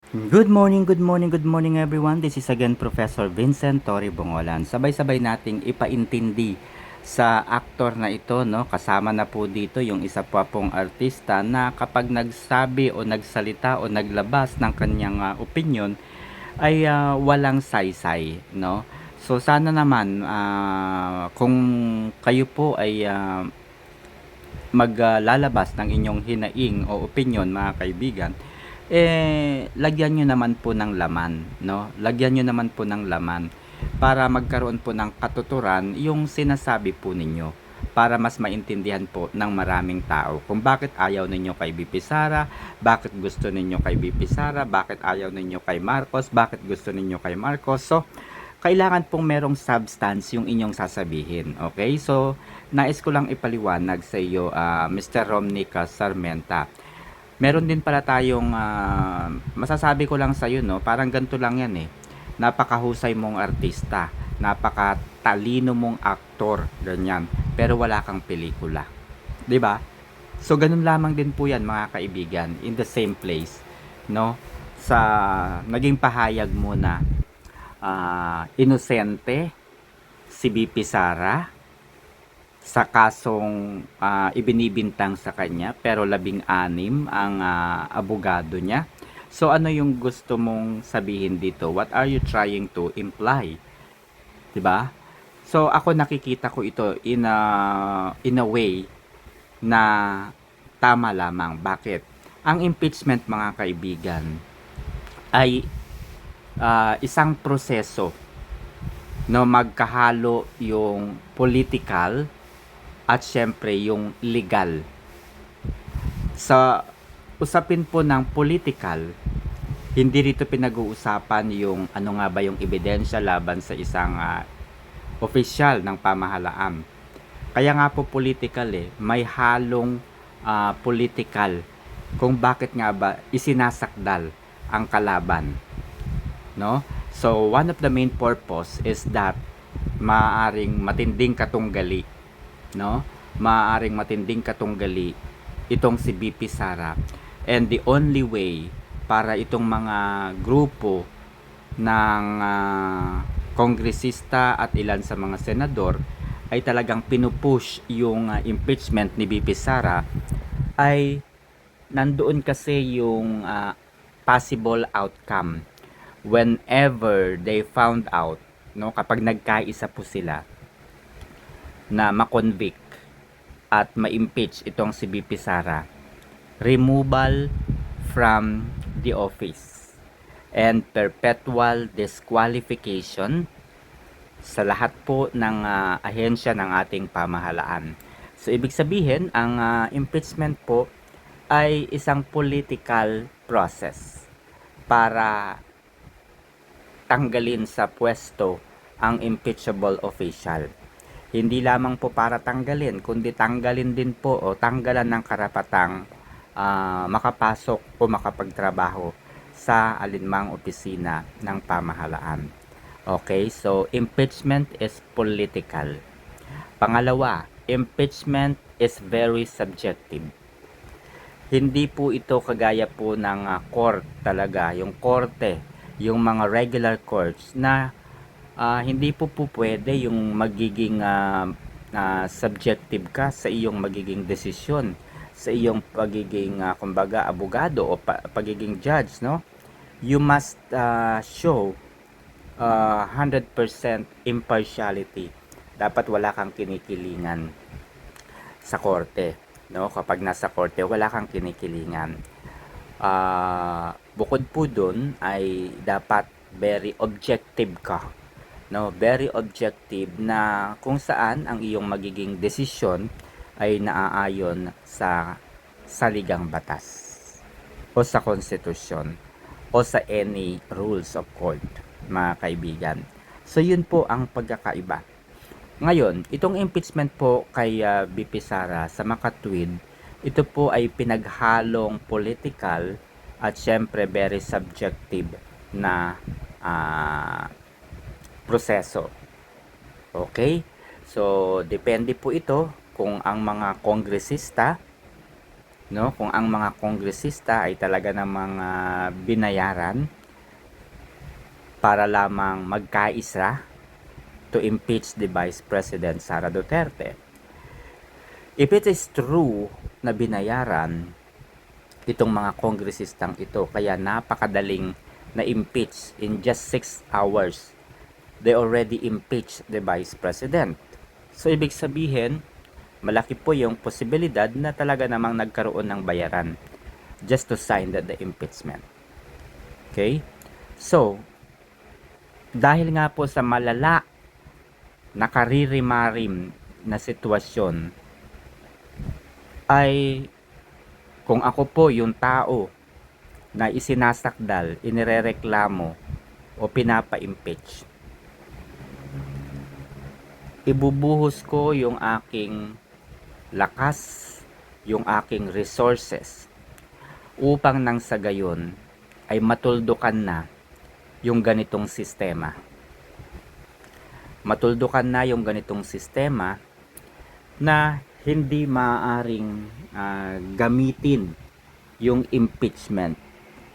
Good morning, good morning, good morning everyone. This is again Professor Vincent Torre Bongolan. Sabay-sabay nating ipaintindi sa aktor na ito, no? Kasama na po dito yung isa pa pong artista na kapag nagsabi o nagsalita o naglabas ng kanyang opinion ay walang saysay, no? So sana naman kung kayo po ay maglalabas ng inyong hinaing o opinion mga kaibigan, lagyan nyo naman po ng laman, no? Lagyan nyo naman po ng laman para magkaroon po ng katuturan yung sinasabi po ninyo para mas maintindihan po ng maraming tao kung bakit ayaw ninyo kay BP Sara, bakit gusto ninyo kay BP Sara, bakit ayaw ninyo kay Marcos, bakit gusto ninyo kay Marcos. So, kailangan pong merong substance yung inyong sasabihin. Okay? So, nais ko lang ipaliwanag sa iyo, Mr. Romnica Sarmenta. Meron din pala tayong, masasabi ko lang sa iyo, no? Parang ganito lang yan eh. Napakahusay mong artista. Napakatalino mong aktor. Ganyan. Pero wala kang pelikula. 'Di ba? So, ganun lamang din po yan mga kaibigan. In the same place. No? Sa naging pahayag mo na inosente si BP Sara sa kasong ibinibintang sa kanya pero 16 ang abogado niya. So ano yung gusto mong sabihin dito? What are you trying to imply? 'Di ba? So ako nakikita ko ito in a way na tama lamang. Bakit? Ang impeachment mga kaibigan ay isang proseso no magkahalo yung political at syempre yung legal. Sa usapin po ng political, hindi rito pinag-uusapan yung ano nga ba yung ebidensya laban sa isang opisyal ng pamahalaan. Kaya nga po political may halong political kung bakit nga ba isinasakdal ang kalaban, no? So one of the main purpose is that maaring matinding katunggali, no? Maaring matinding katunggali itong si BP Sara, and the only way para itong mga grupo ng kongresista at ilan sa mga senador ay talagang pinupush yung impeachment ni BP Sara ay nandoon kasi yung possible outcome whenever they found out, no, kapag nagkaisa po sila na makonvict at ma-impeach itong si BP Sara, removal from the office and perpetual disqualification sa lahat po ng ahensya ng ating pamahalaan. So ibig sabihin, ang impeachment po ay isang political process para tanggalin sa pwesto ang impeachable official. Hindi lamang po para tanggalin, kundi tanggalin din po o tanggalan ng karapatang makapasok o makapagtrabaho sa alinmang opisina ng pamahalaan. Okay, so impeachment is political. Pangalawa, impeachment is very subjective. Hindi po ito kagaya po ng court talaga, yung korte, yung mga regular courts na hindi po pwede yung magiging subjective ka sa iyong magiging desisyon, sa iyong pagiging kumbaga abogado o pagiging judge, no? You must show 100% impartiality. Dapat wala kang kinikilingan sa korte, no? Kapag nasa korte wala kang kinikilingan. Bukod po dun ay dapat very objective ka, no? Very objective na kung saan ang iyong magiging desisyon ay naaayon sa saligang batas o sa konstitusyon o sa any rules of court, mga kaibigan. So yun po ang pagkakaiba. Ngayon, itong impeachment po kay BP Sara sa makatwid, ito po ay pinaghalong political at syempre very subjective na proseso. Okay? So, depende po ito kung ang mga kongresista no? Kung ang mga kongresista ay talaga namang binayaran para lamang magkaisa to impeach the Vice President Sara Duterte. If it is true na binayaran itong mga kongresistang ito kaya napakadaling na impeach in just 6 hours, they already impeached the Vice President. So ibig sabihin, malaki po yung posibilidad na talaga namang nagkaroon ng bayaran just to sign the impeachment. Okay? So, dahil nga po sa malala nakaririmarim na sitwasyon, ay kung ako po yung tao na isinasakdal, inirereklamo o pinapa-impeach, ibubuhos ko yung aking lakas, yung aking resources upang nang sa gayon ay matuldukan na yung ganitong sistema. Matuldukan na yung ganitong sistema na hindi maaaring gamitin yung impeachment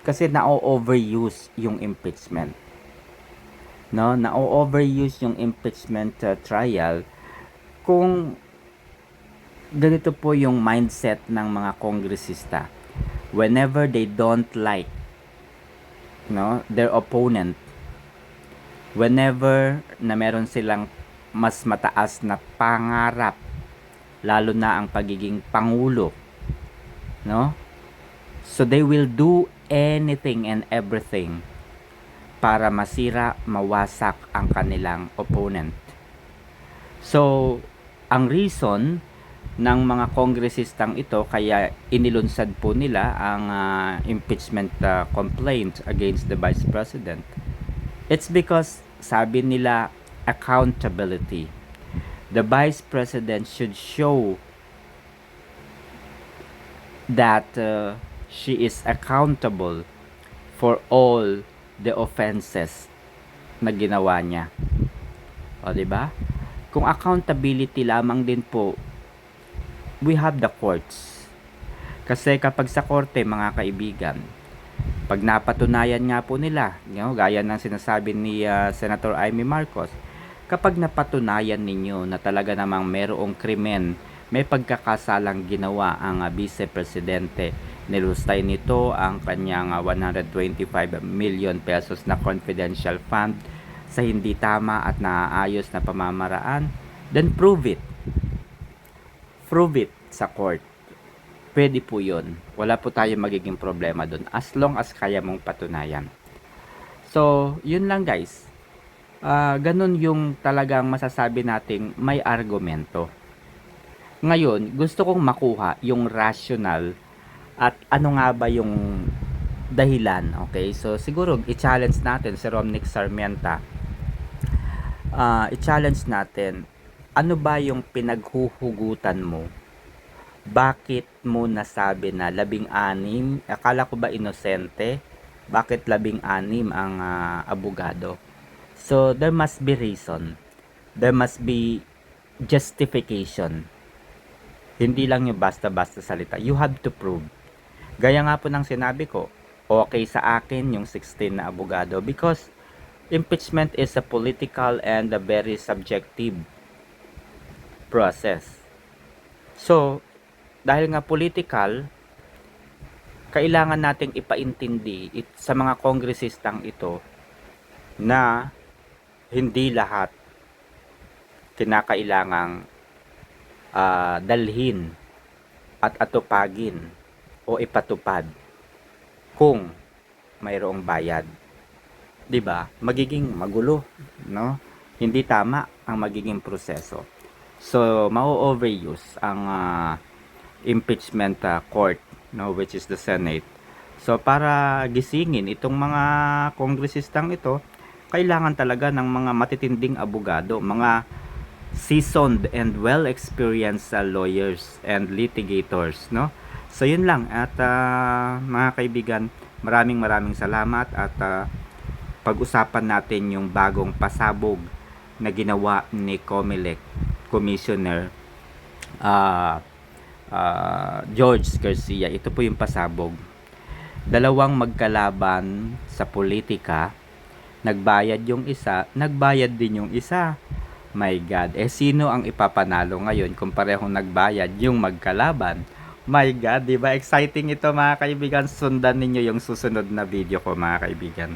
kasi na-overuse yung impeachment. No, na-overuse yung impeachment trial kung ganito po yung mindset ng mga kongresista. Whenever they don't like their opponent, whenever na meron silang mas mataas na pangarap, lalo na ang pagiging pangulo, so they will do anything and everything para masira, mawasak ang kanilang opponent. So ang reason ng mga kongresistang ito kaya inilunsad po nila ang impeachment complaint against the Vice President, it's because sabi nila accountability. The Vice President should show that she is accountable for all the offenses na ginawa niya. O, diba? Kung accountability lamang din po, we have the courts. Kasi kapag sa korte, mga kaibigan, pag napatunayan nga po nila, gaya ng sinasabi ni Senator Amy Marcos, kapag napatunayan ninyo na talaga namang merong krimen, may pagkakasalang ginawa ang Vice Presidente, nilustay nito ang kanyang 125 million pesos na confidential fund sa hindi tama at naayos na pamamaraan, then prove it. Prove it sa court. Pwede po yun. Wala po tayong magiging problema dun as long as kaya mong patunayan. So, yun lang guys. Ganun yung talagang masasabi nating may argumento. Ngayon, gusto kong makuha yung rational at ano nga ba yung dahilan. Okay? So, siguro i-challenge natin si Romnick Sarmiento. I-challenge natin, ano ba yung pinaghuhugutan mo? Bakit mo nasabi na 16? Akala ko ba inosente? Bakit 16 ang abogado? So, there must be reason. There must be justification. Hindi lang yung basta-basta salita. You have to prove. Gaya nga po ng sinabi ko, okay sa akin yung 16 na abogado because impeachment is a political and a very subjective process. So, dahil nga political, kailangan nating ipaintindi sa mga kongresistang ito na hindi lahat kinakailangang dalhin at atupagin o ipatupad kung mayroong bayad. 'Di ba? Magiging magulo, no? Hindi tama ang magiging proseso. So, mau-overuse ang impeachment court, which is the Senate. So, para gisingin itong mga kongresistang ito, kailangan talaga ng mga matitinding abogado, mga seasoned and well-experienced lawyers and litigators, no? So, yun lang. At mga kaibigan, maraming salamat at pag-usapan natin yung bagong pasabog na ginawa ni COMELEC Commissioner George Garcia. Ito po yung pasabog. Dalawang magkalaban sa politika, nagbayad yung isa, nagbayad din yung isa. My God, sino ang ipapanalo ngayon kung parehong nagbayad yung magkalaban? My God, di ba exciting ito mga kaibigan? Sundan ninyo yung susunod na video ko mga kaibigan.